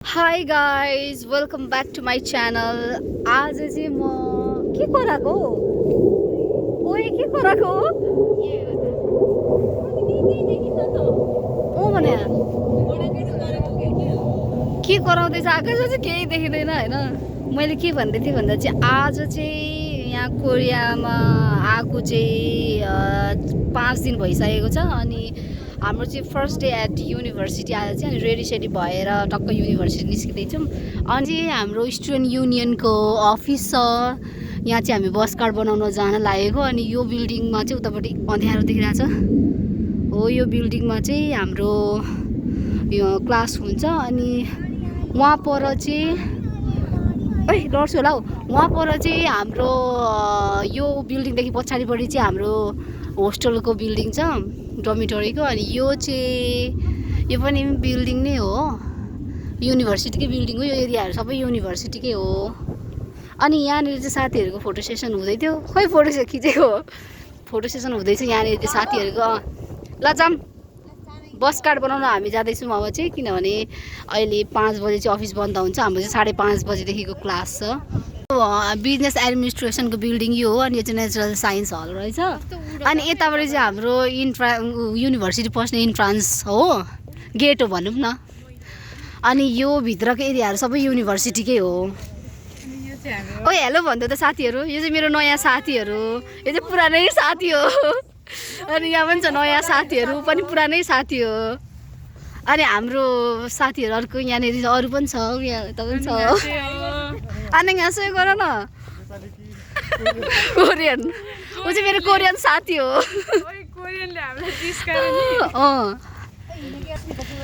Hi guys, welcome back to my channel. आज चाहिँ म के कराको ओए के कराको ओ भने के कराउँदैछ आकाश चाहिँ केही देखिँदैन हैन। मैले के भन्दै थिएँ भन्दा चाहिँ आज चाहिँ यहाँ कोरियामा आएको चाहिँ 5 दिन भइसकेको छ अनि हाम्रो चाहिँ फर्स्ट डे एट युनिभर्सिटी आएर चाहिँ अनि रेडी सेडी भएर टक्क युनिभर्सिटी निस्किँदैछौँ। अनि चाहिँ हाम्रो स्टुडेन्ट युनियनको अफिस छ, यहाँ चाहिँ हामी बस कार्ड बनाउन जान लागेको। अनि यो बिल्डिङमा चाहिँ उतापट्टि अँध्यारो देखिरहेछ हो, यो बिल्डिङमा चाहिँ हाम्रो यो क्लास हुन्छ। अनि वहाँ पर चाहिँ लड्छु होला हौ, वहाँ पर चाहिँ हाम्रो यो बिल्डिङदेखि पछाडिपट्टि चाहिँ हाम्रो होस्टेलको बिल्डिङ छ, डोमिटोरीको। अनि यो चाहिँ यो पनि बिल्डिङ नै हो, युनिभर्सिटीकै बिल्डिङ हो। यो एरियाहरू सबै युनिभर्सिटीकै हो। अनि यहाँनिर चाहिँ साथीहरूको फोटो सेसन हुँदै थियो, खोइ फोटो खिचेको हो, फोटो सेसन हुँदैछ यहाँनिर चाहिँ साथीहरूको। ल जाम बस कार्ड बनाउन हामी जाँदैछौँ अब चाहिँ, किनभने अहिले 5 बजे चाहिँ अफिस बन्द हुन्छ। हाम्रो चाहिँ 5:30 बजेदेखिको क्लास छ। बिजनेस एडमिनिस्ट्रेसनको बिल्डिङ यो हो। अनि यो चाहिँ नेचुरल साइन्स हल रहेछ। अनि यताबाट चाहिँ हाम्रो युनिभर्सिटी पस्ने इन्ट्रान्स हो, गेट हो भनौँ न। अनि यो भित्रको एरियाहरू सबै युनिभर्सिटीकै हो। ओ हेलो भन्दै त साथीहरू, यो चाहिँ मेरो नयाँ साथीहरू, यो चाहिँ पुरानै साथी हो। अनि यहाँ पनि छ नयाँ साथीहरू, पनि पुरानै साथी हो। अनि हाम्रो साथीहरू अर्को यहाँनिर अरू पनि छ, यहाँ त पनि छ। अनि यहाँ चाहिँ गर न कोरियन, ऊ चाहिँ मेरो कोरियन साथी हो।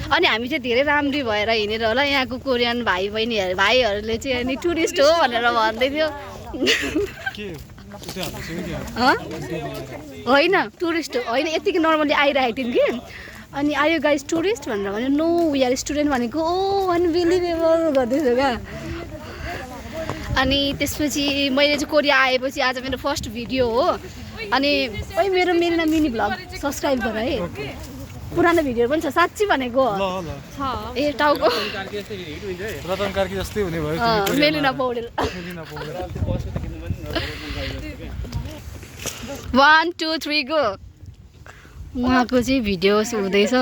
अनि हामी चाहिँ धेरै राम्री भएर हिँडेर होला, यहाँको कोरियन भाइ बहिनीहरू भाइहरूले चाहिँ अनि टुरिस्ट हो भनेर भन्दै थियो। होइन टुरिस्ट होइन, यतिकै नर्मली आइरहेको थियौँ कि। अनि आयो गाइस टुरिस्ट भनेर भन्यो, नो वी आर स्टुडेन्ट भनेको। ओ अनबिलिभेबल गर्दैछु क्या। अनि त्यसपछि मैले चाहिँ कोरिया आएपछि आज मेरो फर्स्ट भिडियो हो। अनि ओइ मेरो मेलिना मिनी भ्लग सब्सक्राइब गर है, पुरानो भिडियो पनि छ साँच्ची भनेको। ए टाउको रतन कार्की जस्तै हुने भयो मेलिना पौडेल। 1 2 3 गो। उहाँको चाहिँ भिडियो हुँदैछ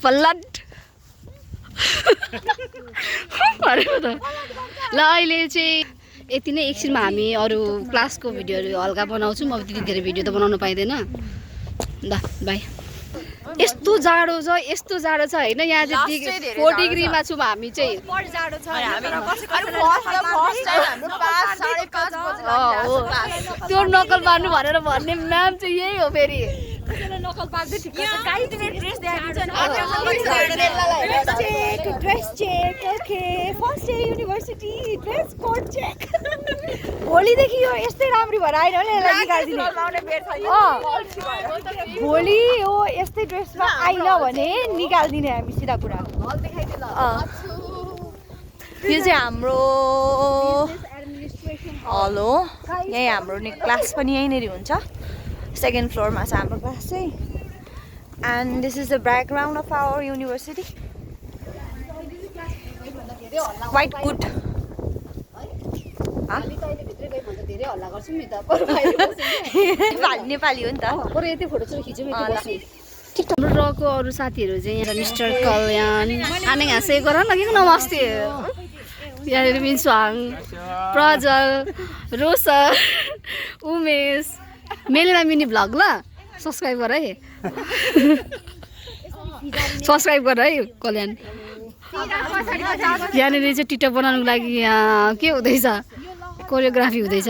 पल्लट ल अहिले चाहिँ यति नै। एकछिनमा हामी अरू क्लासको भिडियोहरू हल्का बनाउँछौँ, अब त्यति धेरै भिडियो त बनाउनु पाइँदैन। ल बाई। यस्तो जाडो छ, यस्तो जाडो छ होइन, यहाँ चाहिँ 4 डिग्रीमा छौँ हामी चाहिँ। त्यो नकल मार्नु भनेर भन्ने म्याम चाहिँ यही हो फेरि। भोलिदेखि यो यस्तै राम्री भएर आएन भने यसलाई निकालिदिने। भोलि यो यस्तै ड्रेसमा आइन भने निकालिदिने हामी, सिधा कुरा। यो चाहिँ हाम्रो हल हो, यही हाम्रो क्लास पनि यहीँनिर हुन्छ। सेकेन्ड फ्लोरमा छ हाम्रो क्लास चाहिँ। And this is the background of our university. Quite good. Nepali हो नि त। हाम्रो रको अरू साथीहरू चाहिँ यहाँ मिस्टर कल्याण, आने घाँसे गर न के नमस्ते। यहाँनिर मिन्सवाङ, प्रजल, रोसर, उमेश, मेलिना मिनी भ्लग। ल सब्सक्राइब गर है, सब्सक्राइब गर है कल्याण। यहाँनिर चाहिँ टिकटक बनाउनुको लागि यहाँ के हुँदैछ, कोरियोग्राफी हुँदैछ।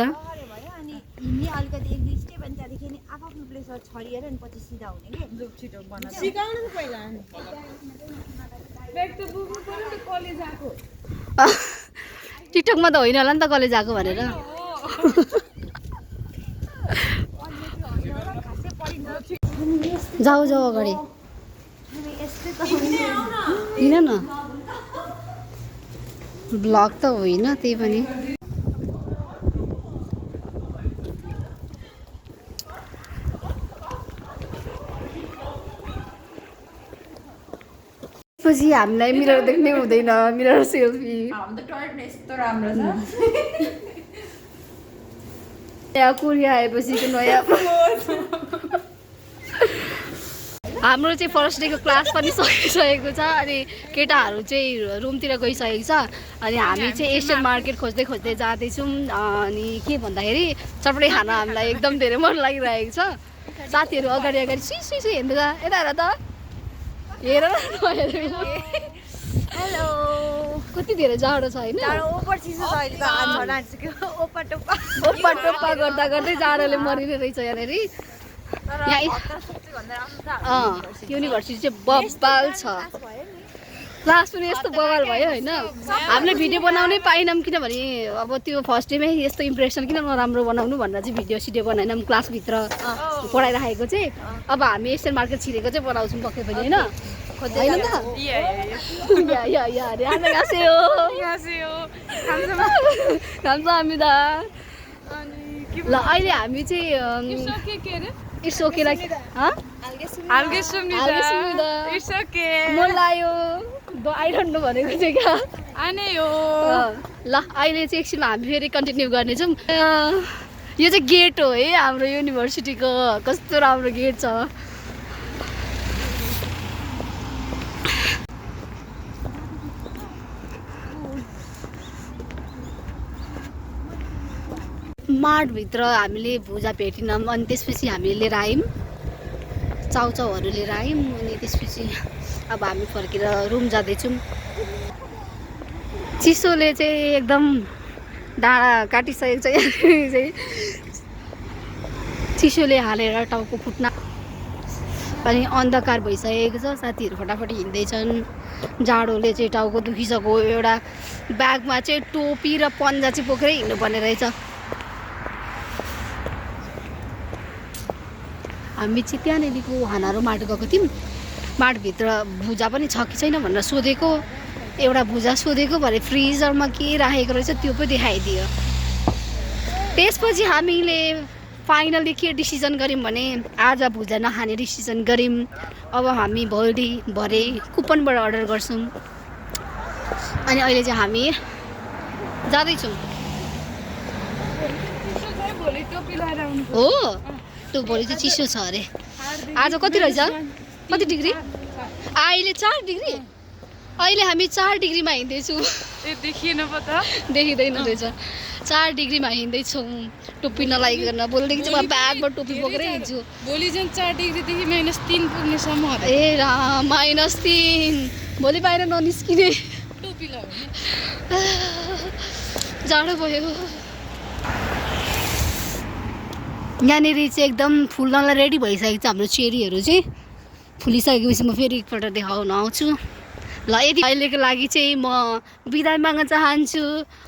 टिकटकमा त होइन होला नि त कलेज आएको भनेर। जाऊ जाऊ अगाडि किन न, ब्लग त होइन त्यही पनि। त्यसपछि हामीलाई मिरर देख्नै हुँदैन मिरर सेल्फी यहाँ कोरिया आएपछि त नयाँ हाम्रो चाहिँ फर्स्ट डेको क्लास पनि सकिसकेको छ अनि केटाहरू चाहिँ रुमतिर गइसकेको छ अनि हामी चाहिँ एसियन मार्केट खोज्दै खोज्दै जाँदैछौँ अनि के भन्दाखेरि चटपटे खाना हामीलाई एकदम धेरै मन लागिरहेको छ साथीहरू अगाडि अगाडि सुई हेर्नु त यता हेर त हेर हेलो कति धेरै जाडो छ होइन ओप्पा टोप्पा गर्दा गर्दै जाडोले मरिने रहेछ यहाँनिर युनिभर्सिटी चाहिँ बब्बाल छ क्लास पनि यस्तो बवाल भयो होइन हामीले भिडियो बनाउनै पाएनौँ किनभने अब त्यो फर्स्ट डेमै यस्तो इम्प्रेसन किन नराम्रो बनाउनु भनेर चाहिँ भिडियो सिडियो बनाएनौँ क्लासभित्र पढाइराखेको चाहिँ अब हामी एसियन मार्केट छिरेको चाहिँ बनाउँछौँ पक्कै पनि होइन होइन त ल अहिले हामी चाहिँ It's okay like I'll get some It's okay. Molayo. I don't know भनेको चाहिँ क्या आने हो ल अहिले चाहिँ एकछिनमा हामी फेरि कन्टिन्यू गर्नेछौँ यो चाहिँ गेट हो है हाम्रो युनिभर्सिटीको कस्तो राम्रो गेट छ मार्टभित्र हामीले भुजा भेटिनौँ अनि त्यसपछि हामीले लिएर आयौँ चाउचाउहरू लिएर आयौँ अनि त्यसपछि अब हामी फर्केर रुम जाँदैछौँ चिसोले चाहिँ एकदम डाँडा काटिसकेको छ यहाँ चाहिँ चिसोले हालेर टाउको फुट्न अनि अन्धकार भइसकेको छ साथीहरू फटाफट हिँड्दैछन् जाडोले चाहिँ टाउको दुखिसक्यो एउटा ब्यागमा चाहिँ टोपी र पन्जा चाहिँ बोकेरै हिँड्नुपर्ने रहेछ हामी चाहिँ त्यहाँनिरको हानारो मार्ट गएको थियौँ मार्टभित्र भुजा पनि छ कि छैन भनेर सोधेको एउटा भुजा सोधेको भरे फ्रिजरमा के राखेको रहेछ त्यो पनि देखाइदियो त्यसपछि हामीले फाइनली के डिसिजन गऱ्यौँ भने आज भुजा नखाने डिसिजन गऱ्यौँ अब हामी भरे कुपनबाट अर्डर गर्छौँ अनि अहिले चाहिँ हामी जाँदैछौँ हो त्यो भोलि चाहिँ चिसो छ अरे आज कति रहेछ कति डिग्री अहिले 4 डिग्री अहिले हामी 4 डिग्रीमा हिँड्दैछौँ देखिँदैन रहेछ 4 डिग्रीमा हिँड्दैछौँ टोपी नलाइकन भोलिदेखि चाहिँ म ब्यागमा टोपी बोकेरै हिँड्छु भोलि चाहिँ 4 डिग्रीदेखि -3 पुग्नेसम्म ए राम -3 भोलि बाहिर ननिस्किने टोपी लगाउने जाडो भयो यहाँनिर चाहिँ एकदम फुल्नलाई रेडी भइसकेको छ हाम्रो चेरीहरू चाहिँ फुलिसकेपछि म फेरि एकपल्ट देखाउन आउँछु ल यदि अहिलेको लागि चाहिँ म बिदा माग्न चाहन्छु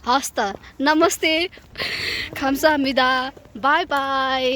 हस् त नमस्ते खाम्साहामिदा बाई बाई